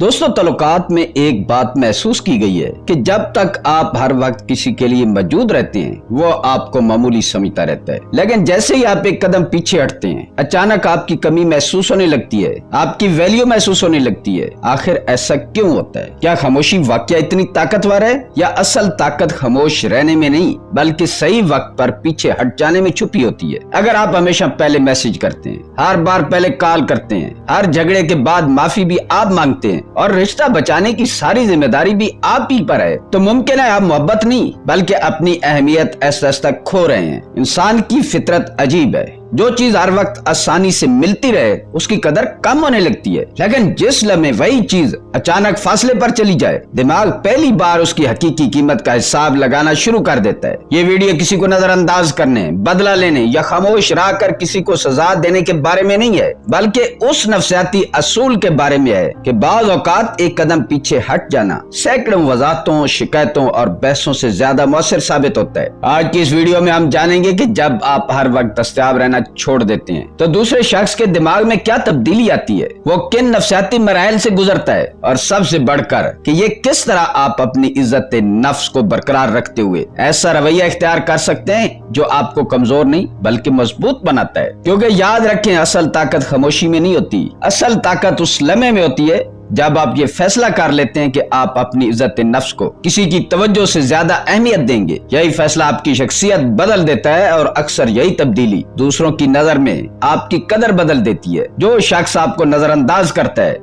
दोस्तों, तल्लुकात में एक बात महसूस की गई है कि जब तक आप हर वक्त किसी के लिए मौजूद रहते हैं वो आपको मामूली समझता रहता है, लेकिन जैसे ही आप एक कदम पीछे हटते हैं अचानक आपकी कमी महसूस होने लगती है, आपकी वैल्यू महसूस होने लगती है। आखिर ऐसा क्यों होता है? क्या खामोशी वाकई इतनी ताकतवर है या असल ताकत खामोश रहने में नहीं बल्कि सही वक्त पर पीछे हट जाने में छुपी होती है? अगर आप हमेशा पहले मैसेज करते हैं, हर बार पहले कॉल करते हैं, हर झगड़े के बाद माफी भी आप मांगते हैं और रिश्ता बचाने की सारी जिम्मेदारी भी आप ही पर है, तो मुमकिन है आप मोहब्बत नहीं बल्कि अपनी अहमियत ऐसा खो रहे हैं। इंसान की फितरत अजीब है, जो चीज हर वक्त आसानी से मिलती रहे उसकी कदर कम होने लगती है, लेकिन जिस लम्हे वही चीज अचानक फासले पर चली जाए दिमाग पहली बार उसकी हकीकी कीमत का हिसाब लगाना शुरू कर देता है। ये वीडियो किसी को नजरअंदाज करने, बदला लेने या खामोश रह कर किसी को सजा देने के बारे में नहीं है, बल्कि उस नफ्सियाती असूल के बारे में है कि बाज़ औकात एक कदम पीछे हट जाना सैकड़ों वजाहतों, शिकायतों और बहसों से ज्यादा मौसर साबित होता है। आज की इस वीडियो में हम जानेंगे कि जब आप हर वक्त दस्तयाब रहना छोड़ देते हैं तो दूसरे शख्स के दिमाग में क्या तब्दीली आती है, वो किन नफ्सियाती मराइल से गुजरता है और सबसे बढ़कर कि ये किस तरह आप अपनी इज्जत नफ्स को बरकरार रखते हुए ऐसा रवैया इख्तियार कर सकते हैं जो आपको कमजोर नहीं बल्कि मजबूत बनाता है। क्योंकि याद रखें, असल ताकत खामोशी में नहीं होती, असल ताकत उस लम्हे में होती है जब आप ये फैसला कर लेते हैं कि आप अपनी इज्जत नफ्स को किसी की तवज्जो से ज्यादा अहमियत देंगे। यही फैसला आपकी शख्सियत बदल देता है और अक्सर यही तब्दीली दूसरों की नजर में आपकी कदर बदल देती है। जो शख्स आपको नजरअंदाज करता है,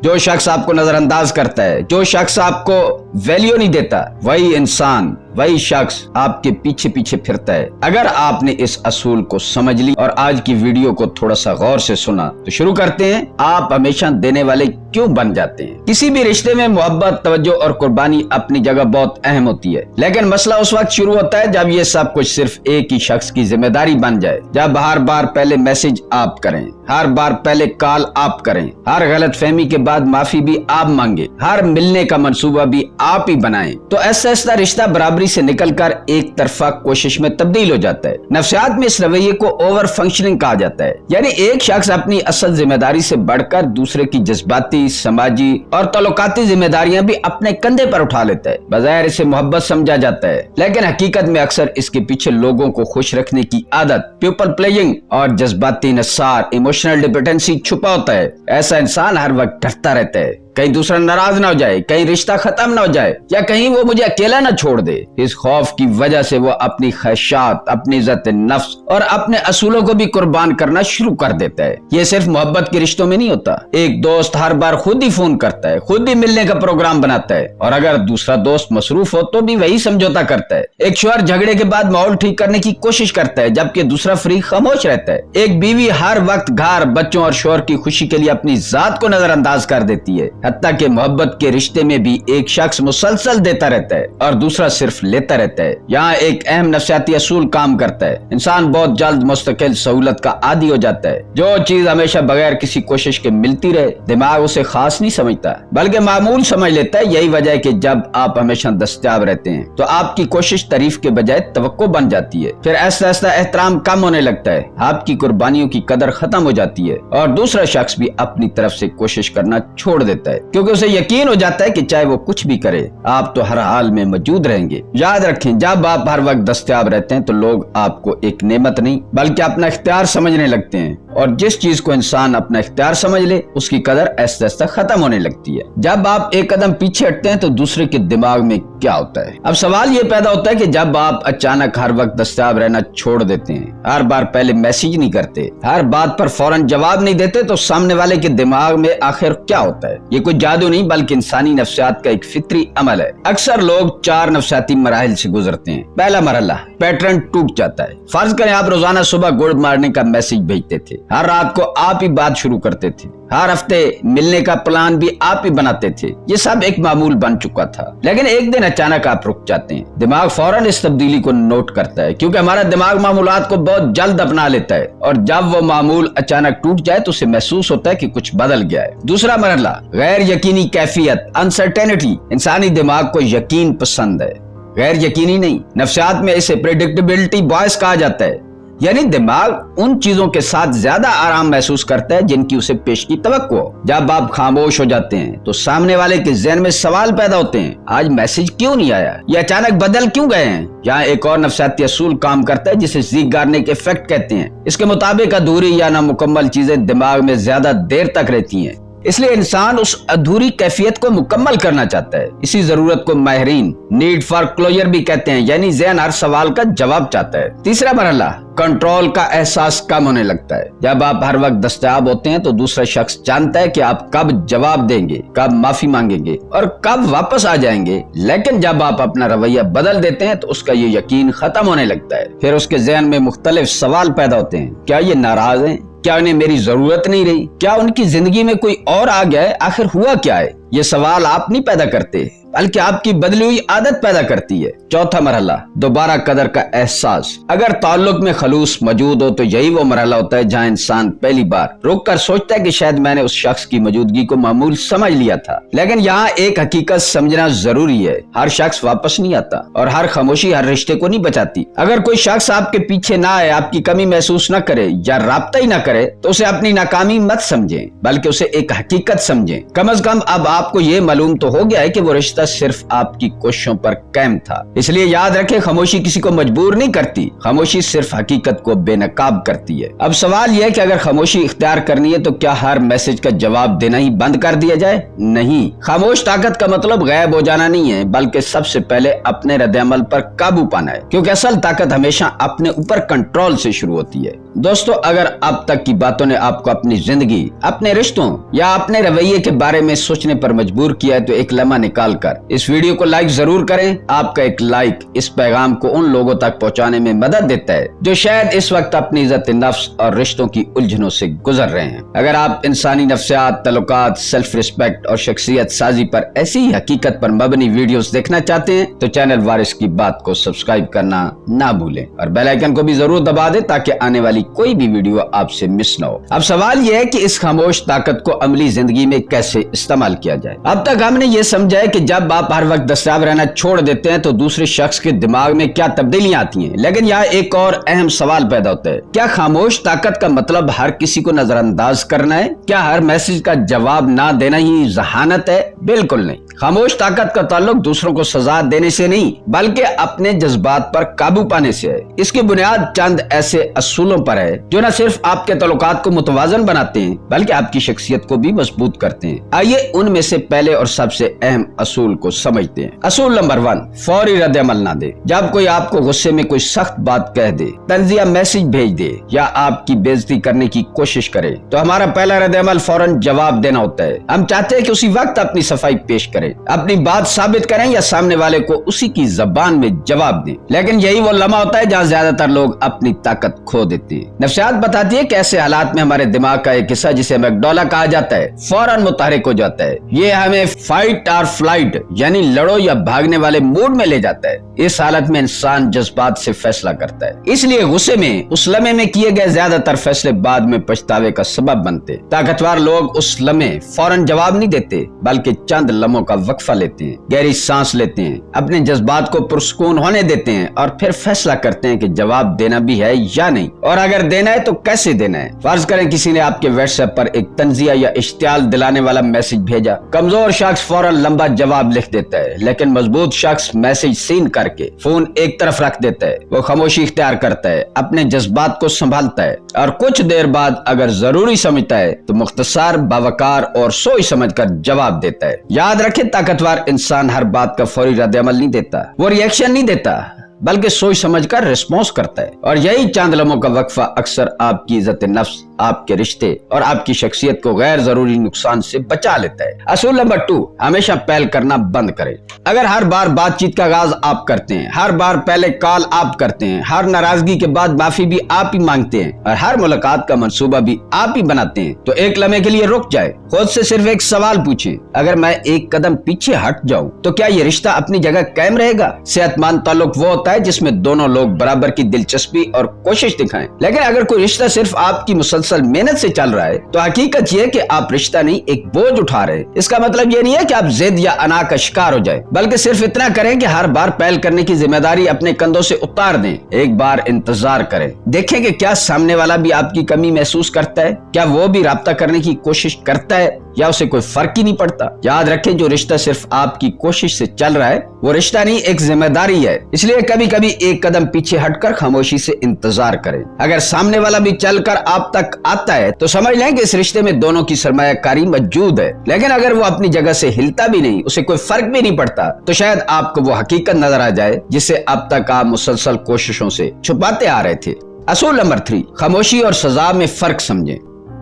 जो शख्स आपको वैल्यू नहीं देता, वही इंसान, वही शख्स आपके पीछे पीछे फिरता है। अगर आपने इस असूल को समझ ली और आज की वीडियो को थोड़ा सा गौर से सुना तो शुरू करते हैं। आप हमेशा देने वाले क्यों बन जाते हैं? किसी भी रिश्ते में मोहब्बत, तवज्जो और कुर्बानी अपनी जगह बहुत अहम होती है, लेकिन मसला उस वक्त शुरू होता है जब ये सब कुछ सिर्फ एक ही शख्स की जिम्मेदारी बन जाए। जब हर बार पहले मैसेज आप करें, हर बार पहले कॉल आप करें, हर गलत फहमी के बाद माफी भी आप मांगे, हर मिलने का मंसूबा भी आप ही बनाएं, तो ऐसा रिश्ता बराबरी से निकलकर एक तरफा कोशिश में तब्दील हो जाता है। नफ्सियात में इस रवैये को ओवर फंक्शनिंग कहा जाता है, यानी एक शख्स अपनी असल जिम्मेदारी से बढ़कर दूसरे की जज्बाती, समाजी और तल्लुकाती जिम्मेदारियां भी अपने कंधे पर उठा लेता है। बज़ाहिर इसे मोहब्बत समझा जाता है, लेकिन हकीकत में अक्सर इसके पीछे लोगों को खुश रखने की आदत, पीपल प्लेइंग और जज्बाती निसार, इमोशनल डिपेंडेंसी छुपा होता है। ऐसा इंसान हर वक्त डरता रहता है कहीं दूसरा नाराज ना हो जाए, कहीं रिश्ता खत्म ना हो जाए या कहीं वो मुझे अकेला ना छोड़ दे। इस खौफ की वजह से वो अपनी ख्वाहिशात, अपनी इज्जत नफ्स और अपने असूलों को भी कुर्बान करना शुरू कर देता है। ये सिर्फ मोहब्बत के रिश्तों में नहीं होता। एक दोस्त हर बार खुद ही फोन करता है, खुद ही मिलने का प्रोग्राम बनाता है और अगर दूसरा दोस्त मसरूफ हो तो भी वही समझौता करता है। एक शौहर झगड़े के बाद माहौल ठीक करने की कोशिश करता है जबकि दूसरा फरीक खामोश रहता है। एक बीवी हर वक्त घर, बच्चों और शौहर की खुशी के लिए अपनी जात को नजरअंदाज कर देती है। हत्ता के मोहब्बत के रिश्ते में भी एक शख्स मुसलसल देता रहता है और दूसरा सिर्फ लेता रहता है। यहाँ एक अहम नफ्सियाती असूल काम करता है। इंसान बहुत जल्द मुस्तकिल सहूलत का आदी हो जाता है। जो चीज हमेशा बगैर किसी कोशिश के मिलती रहे दिमाग उसे खास नहीं समझता बल्कि मामूल समझ लेता है। यही वजह है कि जब आप हमेशा दस्तयाब रहते हैं तो आपकी कोशिश तारीफ के बजाय तवक्को बन जाती है। फिर ऐसा एहतराम कम होने लगता है, आपकी कुर्बानियों की कदर खत्म हो जाती है और दूसरा शख्स भी अपनी तरफ से कोशिश करना छोड़ देता है, क्योंकि उसे यकीन हो जाता है कि चाहे वो कुछ भी करे आप तो हर हाल में मौजूद रहेंगे। याद रखें, जब आप हर वक्त दस्तयाब रहते हैं तो लोग आपको एक नेमत नहीं बल्कि अपना इख्तियार समझने लगते हैं और जिस चीज को इंसान अपना इख्तियार समझ ले उसकी कदर ऐसा खत्म होने लगती है। जब आप एक कदम पीछे हटते हैं तो दूसरे के दिमाग में क्या होता है? अब सवाल ये पैदा होता है कि जब आप अचानक हर वक्त दस्तयाब रहना छोड़ देते हैं, हर बार पहले मैसेज नहीं करते, हर बात पर फौरन जवाब नहीं देते, तो सामने वाले के दिमाग में आखिर क्या होता है? ये कोई जादू नहीं बल्कि इंसानी नफ्सियात का एक फितरी अमल है। अक्सर लोग 4 नफ्सियाती मराहिल से गुजरते हैं। पहला मरहला, पैटर्न टूट जाता है। फर्ज करें आप रोजाना सुबह गुड मॉर्निंग का मैसेज भेजते थे, हर रात को आप ही बात शुरू करते थे, हर हफ्ते मिलने का प्लान भी आप ही बनाते थे। ये सब एक मामूल बन चुका था, लेकिन एक दिन अचानक आप रुक जाते हैं। दिमाग फौरन इस तब्दीली को नोट करता है क्योंकि हमारा दिमाग मामूलात को बहुत जल्द अपना लेता है और जब वो मामूल अचानक टूट जाए तो उसे महसूस होता है कि कुछ बदल गया है। दूसरा मरहला, गैर यकीनी कैफियत, अनसर्टेनिटी। इंसानी दिमाग को यकीन पसंद है, गैर यकीनी नहीं। नफ्सियात में इसे प्रेडिक्टेबिलिटी बॉयस कहा जाता है। यानी दिमाग उन चीजों के साथ ज्यादा आराम महसूस करता है जिनकी उसे पेश की तवक्को हो। जब आप खामोश हो जाते हैं तो सामने वाले के ज़हन में सवाल पैदा होते हैं, आज मैसेज क्यों नहीं आया, ये अचानक बदल क्यों गए हैं। यहाँ एक और नफसियाती असूल काम करता है जिसे ज़ीगार्निक इफेक्ट कहते हैं। इसके मुताबिक अधूरी या नामुकम्मल चीजें दिमाग में ज्यादा देर तक रहती हैं, इसलिए इंसान उस अधूरी कैफियत को मुकम्मल करना चाहता है। इसी जरूरत को माहिरीन नीड फॉर क्लोजर भी कहते हैं, यानी ज़हन हर सवाल का जवाब चाहता है। तीसरा मरहला, कंट्रोल का एहसास कम होने लगता है। जब आप हर वक्त दस्तयाब होते हैं तो दूसरा शख्स जानता है कि आप कब जवाब देंगे, कब माफी मांगेंगे और कब वापस आ जाएंगे। लेकिन जब आप अपना रवैया बदल देते हैं तो उसका ये यकीन खत्म होने लगता है। फिर उसके ज़हन में मुख्तलिफ सवाल पैदा होते हैं, क्या ये नाराज हैं, क्या उन्हें मेरी जरूरत नहीं रही, क्या उनकी जिंदगी में कोई और आ गया है, आखिर हुआ क्या है। ये सवाल आप नहीं पैदा करते बल्कि आपकी बदली हुई आदत पैदा करती है। चौथा मरहला, दोबारा कदर का एहसास। अगर ताल्लुक में खलूस मौजूद हो तो यही वो मरहला होता है जहाँ इंसान पहली बार रुक कर सोचता है कि शायद मैंने उस शख्स की मौजूदगी को मामूल समझ लिया था। लेकिन यहाँ एक हकीकत समझना जरूरी है, हर शख्स वापस नहीं आता और हर खामोशी हर रिश्ते को नहीं बचाती। अगर कोई शख्स आपके पीछे ना आए, आपकी कमी महसूस न करे या राब्ता ही ना करे तो उसे अपनी नाकामी मत समझें बल्कि उसे एक हकीकत समझें। कम से कम अब आपको ये मालूम तो हो गया है कि वो रिश्ता सिर्फ आपकी कोशिशों पर कायम था। इसलिए याद रखें, खामोशी किसी को मजबूर नहीं करती, खामोशी सिर्फ हकीकत को बेनकाब करती है। अब सवाल यह है कि अगर खामोशी इख्तियार करनी है तो क्या हर मैसेज का जवाब देना ही बंद कर दिया जाए? नहीं, खामोश ताकत का मतलब गायब हो जाना नहीं है, बल्कि सबसे पहले अपने रद्द-ए-अमल पर काबू पाना है, क्योंकि असल ताकत हमेशा अपने ऊपर कंट्रोल से शुरू होती है। दोस्तों, अगर अब तक की बातों ने आपको अपनी जिंदगी, अपने रिश्तों या अपने रवैये के बारे में सोचने पर मजबूर किया है तो एक लम्हा निकाल कर इस वीडियो को लाइक जरूर करें। आपका एक लाइक इस पैगाम को उन लोगों तक पहुंचाने में मदद देता है जो शायद इस वक्त अपनी इज्जत नफ्स और रिश्तों की उलझनों से गुजर रहे हैं। अगर आप इंसानी नफ्सियात, तल्लुकात, सेल्फ रिस्पेक्ट और शख्सियत साजी पर ऐसी ही हकीकत पर मबनी वीडियोस देखना चाहते हैं तो चैनल वारिस की बात को सब्सक्राइब करना ना भूलें और बेल आइकन को भी जरूर दबा दें ताकि आने वाली कोई भी वीडियो आपसे मिस न हो। अब सवाल यह है कि इस खामोश ताकत को अमली जिंदगी में कैसे इस्तेमाल किया जाए। अब तक हमने ये समझा है कि जब आप हर वक्त दस्तयाब रहना छोड़ देते हैं तो दूसरे शख्स के दिमाग में क्या तब्दीलियां आती हैं। लेकिन यहाँ एक और अहम सवाल पैदा होता है, क्या खामोश ताकत का मतलब हर किसी को नजरअंदाज करना है? क्या हर मैसेज का जवाब ना देना ही जहानत है? बिल्कुल नहीं। खामोश ताकत का ताल्लुक दूसरों को सजा देने से नहीं बल्कि अपने जज्बात पर काबू पाने से है। इसकी बुनियाद चंद ऐसे असूलों पर है जो न सिर्फ आपके ताल्लुकात को मुतवाजन बनाते हैं बल्कि आपकी शख्सियत को भी मजबूत करते हैं। आइए उनमें से पहले और सबसे अहम असूल को समझते हैं। असूल नंबर 1, फौरी रद्द-ए-अमल ना दे। जब कोई आपको गुस्से में कोई सख्त बात कह दे, तंजिया मैसेज भेज दे या आपकी बेइज्जती करने की कोशिश करे तो हमारा पहला रद्द-ए-अमल फौरन जवाब देना होता है। हम चाहते हैं कि उसी वक्त अपनी सफाई पेश करें, अपनी बात साबित करें या सामने वाले को उसी की जबान में जवाब दें। लेकिन यही वो लम्हा होता है जहाँ ज्यादातर लोग अपनी ताकत खो देते हैं। नफ्सियात बताती है कि ऐसे हालात में हमारे दिमाग का एक हिस्सा जिसे मैगडोला कहा जाता है फौरन मुतहरिक हो जाता है। ये हमें फाइट और फ्लाइट यानी लड़ो या भागने वाले मूड में ले जाता है। इस हालत में इंसान जज्बात से फैसला करता है, इसलिए गुस्से में उस लम्हे में किए गए ज्यादातर फैसले बाद में पछतावे का सबब बनते। ताकतवर लोग उस लम्हे फौरन जवाब नहीं देते बल्कि चंद लम्हों का वक्फा लेते हैं, गहरी सांस लेते हैं, अपने जज्बात को पुरसकून होने देते हैं और फिर फैसला करते हैं कि जवाब देना भी है या नहीं, और अगर देना है तो कैसे देना है। फर्ज करें किसी ने आपके व्हाट्सएप पर एक तंजिया या इश्तियाल दिलाने वाला मैसेज भेजा। कमजोर शख्स फौरन लंबा जवाब लिख देता है, लेकिन मजबूत शख्स मैसेज सीन करके फोन एक तरफ रख देता है। वो खामोशी इख्तियार करता है, अपने जज्बात को संभालता है और कुछ देर बाद अगर जरूरी समझता है तो मुख्तसर, बावकार और सोच समझ कर जवाब देता है। याद रखें, ताकतवर इंसान हर बात का फौरी रद्द-ए-अमल नहीं देता, वो रिएक्शन नहीं देता बल्कि सोच समझकर रिस्पॉन्स करता है। और यही चंद लम्हों का वक्फा अक्सर आपकी इज्जत नफ्स, आपके रिश्ते और आपकी शख्सियत को गैर जरूरी नुकसान से बचा लेता है। असूल नंबर 2, हमेशा पहल करना बंद करें। अगर हर बार बातचीत का आगाज आप करते हैं, हर बार पहले कॉल आप करते हैं, हर नाराजगी के बाद माफी भी आप ही मांगते हैं और हर मुलाकात का मंसूबा भी आप ही बनाते हैं, तो एक लम्हे के लिए रुक जाए, खुद से सिर्फ एक सवाल पूछें, अगर मैं एक कदम पीछे हट जाऊं तो क्या ये रिश्ता अपनी जगह कायम रहेगा? सेहतमंद ताल्लुक वो है जिसमें दोनों लोग बराबर की दिलचस्पी और कोशिश दिखाएं। लेकिन अगर कोई रिश्ता सिर्फ आपकी मुसलसल मुसलसल मेहनत से चल रहा है तो हकीकत ये है कि आप रिश्ता नहीं एक बोझ उठा रहे हैं। इसका मतलब ये नहीं है कि आप जिद या अना का शिकार हो जाए, बल्कि सिर्फ इतना करें कि हर बार पहल करने की जिम्मेदारी अपने कंधों से उतार दें। एक बार इंतजार करें, देखें कि क्या सामने वाला भी आपकी कमी महसूस करता है, क्या वो भी राब्ता करने की कोशिश करता है या उसे कोई फर्क ही नहीं पड़ता। याद रखें, जो रिश्ता सिर्फ आपकी कोशिश से चल रहा है वो रिश्ता नहीं एक जिम्मेदारी है। इसलिए कभी कभी एक कदम पीछे हटकर खामोशी से इंतजार करें। अगर सामने वाला भी चलकर आप तक आता है तो समझ लें कि इस रिश्ते में दोनों की सरमायाकारी मौजूद है। लेकिन अगर वो अपनी जगह से हिलता भी नहीं, उसे कोई फर्क भी नहीं पड़ता, तो शायद आपको वो हकीकत नजर आ जाए जिसे अब तक आप मुसलसल कोशिशों से छुपाते आ रहे थे। असूल नंबर 3, खामोशी और सजा में फर्क समझें।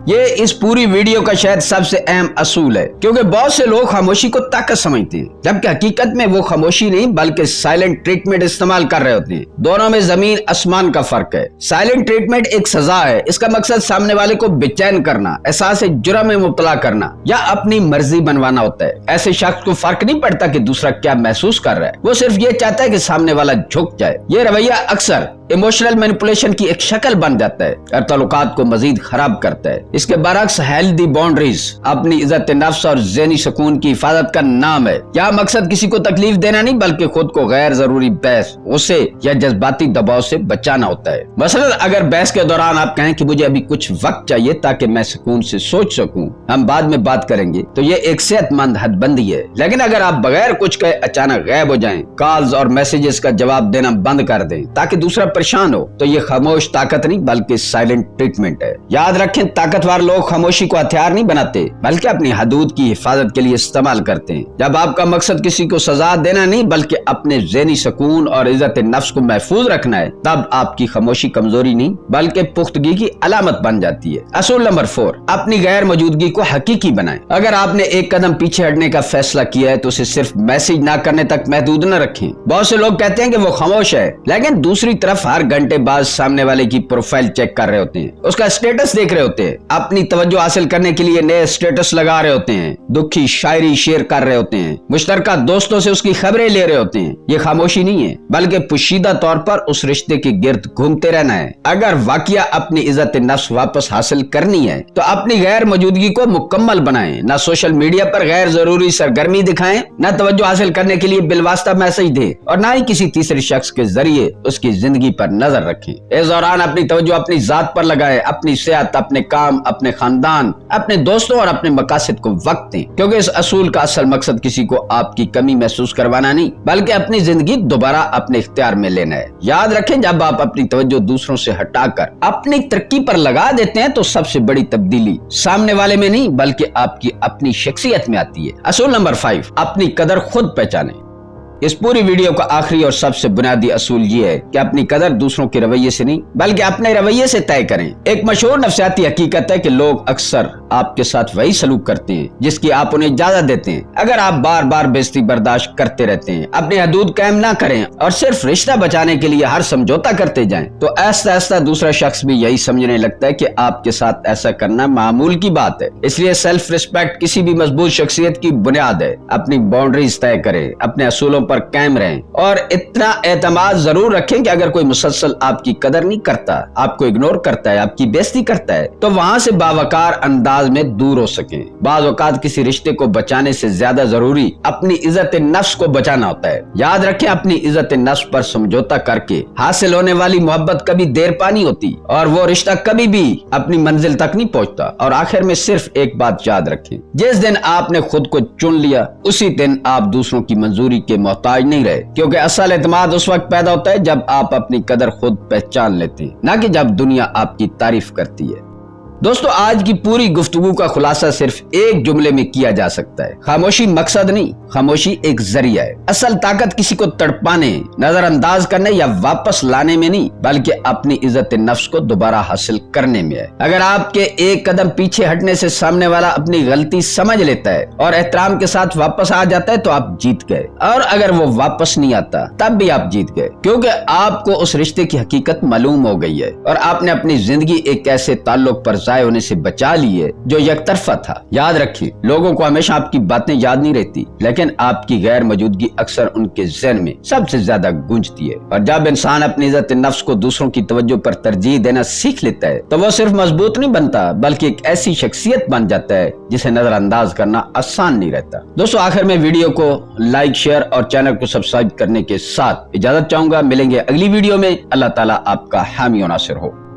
ये इस पूरी वीडियो का शायद सबसे अहम असूल है, क्योंकि बहुत से लोग खामोशी को ताकत समझते हैं, जबकि हकीकत में वो खामोशी नहीं बल्कि साइलेंट ट्रीटमेंट इस्तेमाल कर रहे होते हैं। दोनों में जमीन आसमान का फर्क है। साइलेंट ट्रीटमेंट एक सजा है। इसका मकसद सामने वाले को बेचैन करना, एहसास जुर्म में मुब्तला करना या अपनी मर्जी बनवाना होता है। ऐसे शख्स को फर्क नहीं पड़ता कि दूसरा क्या महसूस कर रहा है, वो सिर्फ ये चाहता है कि सामने वाला झुक जाए। ये रवैया अक्सर इमोशनल मैनिपुलेशन की एक शक्ल बन जाता है और ताल्लुकात को मजीद खराब करता है। इसके बरक्स हेल्दी बाउंड्रीज अपनी इज्जत नफ्स और ज़हनी सुकून की हिफाजत का नाम है। यहाँ मकसद किसी को तकलीफ देना नहीं बल्कि खुद को गैर जरूरी बहस, गुस्से या जज्बाती दबाव से बचाना होता है। मसलन अगर बहस के दौरान आप कहें कि मुझे अभी कुछ वक्त चाहिए ताकि मैं सुकून से सोच सकूं, हम बाद में बात करेंगे, तो ये एक सेहतमंद हदबंदी है। लेकिन अगर आप बगैर कुछ कहे अचानक गायब हो जाएं, कॉल्स और मैसेजेस का जवाब देना बंद कर दें ताकि दूसरा परेशान हो, तो ये खामोश ताकत नहीं बल्कि साइलेंट ट्रीटमेंट है। याद रखें, ताकतवर लोग खामोशी को हथियार नहीं बनाते बल्कि अपनी हदूद की हिफाजत के लिए इस्तेमाल करते हैं। जब आपका मकसद किसी को सजा देना नहीं बल्कि अपने ज़हनी सुकून और इज्जत नफ्स को महफूज रखना है, तब आपकी खामोशी कमजोरी नहीं बल्कि पुख्तगी की अलामत बन जाती है। असूल नंबर 4, अपनी गैर मौजूदगी को हकीकी बनाएं। अगर आपने एक कदम पीछे हटने का फैसला किया है तो उसे सिर्फ मैसेज ना करने तक महदूद न रखें। बहुत से लोग कहते हैं कि वो खामोश है, लेकिन दूसरी तरफ हर घंटे बाद सामने वाले की प्रोफाइल चेक कर रहे होते हैं, उसका स्टेटस देख रहे होते हैं, अपनी तवज्जो हासिल करने के लिए नए स्टेटस लगा रहे होते हैं, दुखी शायरी शेयर कर रहे होते हैं, मुश्तरका दोस्तों से उसकी खबरें ले रहे होते हैं। ये खामोशी नहीं है बल्कि पोशीदा तौर पर उस रिश्ते के गिर्द घूमते रहना है। अगर वाकया अपनी इज्जत नफ्स वापस हासिल करनी है तो अपनी गैर मौजूदगी को मुकम्मल बनाएं। न सोशल मीडिया पर गैर जरूरी सरगर्मी दिखाएं, न तवज्जो हासिल करने के लिए बिलवास्ता मैसेज दें और न ही किसी तीसरे शख्स के जरिए उसकी जिंदगी पर नजर रखें। इस दौरान अपनी तवज्जो अपनी जात पर लगाएं, अपनी सेहत, अपने काम, अपने खानदान, अपने दोस्तों और अपने मकासद को वक्त दें, क्योंकि इस असूल का असल मकसद किसी को आपकी कमी महसूस करवाना नहीं बल्कि अपनी जिंदगी दोबारा अपने इख्तियार में लेना है। याद रखें, जब आप अपनी तवज्जो दूसरों से हटाकर अपनी तरक्की पर लगा देते हैं तो सबसे बड़ी तब्दीली सामने वाले में नहीं बल्कि आपकी अपनी शख्सियत में आती है। असूल नंबर 5, अपनी कदर खुद पहचानें। इस पूरी वीडियो का आखिरी और सबसे बुनियादी असूल ये है कि अपनी कदर दूसरों के रवैये से नहीं बल्कि अपने रवैये से तय करें। एक मशहूर नफ्सियाती हकीकत है कि लोग अक्सर आपके साथ वही सलूक करते हैं जिसकी आप उन्हें इजाजत देते हैं। अगर आप बार बार बेइज्जती बर्दाश्त करते रहते हैं, अपनी हदूद कायम ना करें और सिर्फ रिश्ता बचाने के लिए हर समझौता करते जाएं, तो ऐसा ऐसा दूसरा शख्स भी यही समझने लगता है कि आपके साथ ऐसा करना मामूल की बात है। इसलिए सेल्फ रिस्पेक्ट किसी भी मजबूत शख्सियत की बुनियाद है। अपनी बाउंड्रीज तय करें, अपने असूलों पर कायम रहें और इतना एतमाद जरूर रखें कि अगर कोई मुसलसल आपकी कदर नहीं करता, आपको इग्नोर करता है, आपकी बेइज्जती करता है, तो वहां से बावकार अंदाज में दूर हो सकें। बाज़ औक़ात किसी रिश्ते को बचाने से ज्यादा जरूरी अपनी इज्जत नफ्स को बचाना होता है। याद रखें, अपनी इज्जत नफ्स पर समझौता करके हासिल होने वाली मोहब्बत कभी देर पा नहीं होती और वो रिश्ता कभी भी अपनी मंजिल तक नहीं पहुंचता। और आखिर में सिर्फ एक बात याद रखें, जिस दिन आपने खुद को चुन लिया उसी दिन आप दूसरों की मंजूरी के मोहताज नहीं रहे, क्योंकि असल एतमाद उस वक्त पैदा होता है जब आप अपनी कदर खुद पहचान लेते हैं, न कि जब दुनिया आपकी तारीफ करती है। दोस्तों, आज की पूरी गुफ्तगू का खुलासा सिर्फ एक जुमले में किया जा सकता है, खामोशी मकसद नहीं, खामोशी एक जरिया है। असल ताकत किसी को तड़पाने, नजरअंदाज करने या वापस लाने में नहीं बल्कि अपनी इज्जत नफ्स को दोबारा हासिल करने में है। अगर आपके एक कदम पीछे हटने से सामने वाला अपनी गलती समझ लेता है और एहतराम के साथ वापस आ जाता है तो आप जीत गए, और अगर वो वापस नहीं आता तब भी आप जीत गए, क्योंकि आपको उस रिश्ते की हकीकत मालूम हो गई है और आपने अपनी जिंदगी एक ऐसे ताल्लुक पर ضائع ہونے سے بچا لیے جو یک طرفہ تھا۔ یاد رکھیے، لوگوں کو ہمیشہ آپ کی باتیں یاد نہیں رہتی، لیکن آپ کی غیر موجودگی اکثر ان کے ذہن میں سب سے زیادہ گونجتی ہے۔ اور جب انسان اپنی عزت نفس کو دوسروں کی توجہ پر ترجیح دینا سیکھ لیتا ہے تو وہ صرف مضبوط نہیں بنتا بلکہ ایک ایسی شخصیت بن جاتا ہے جسے نظر انداز کرنا آسان نہیں رہتا۔ دوستو، آخر میں ویڈیو کو لائک، شیئر اور چینل کو سبسکرائب کرنے کے ساتھ اجازت چاہوں گا۔ ملیں گے اگلی ویڈیو میں۔ اللہ تعالیٰ آپ کا حامی و ناصر ہو۔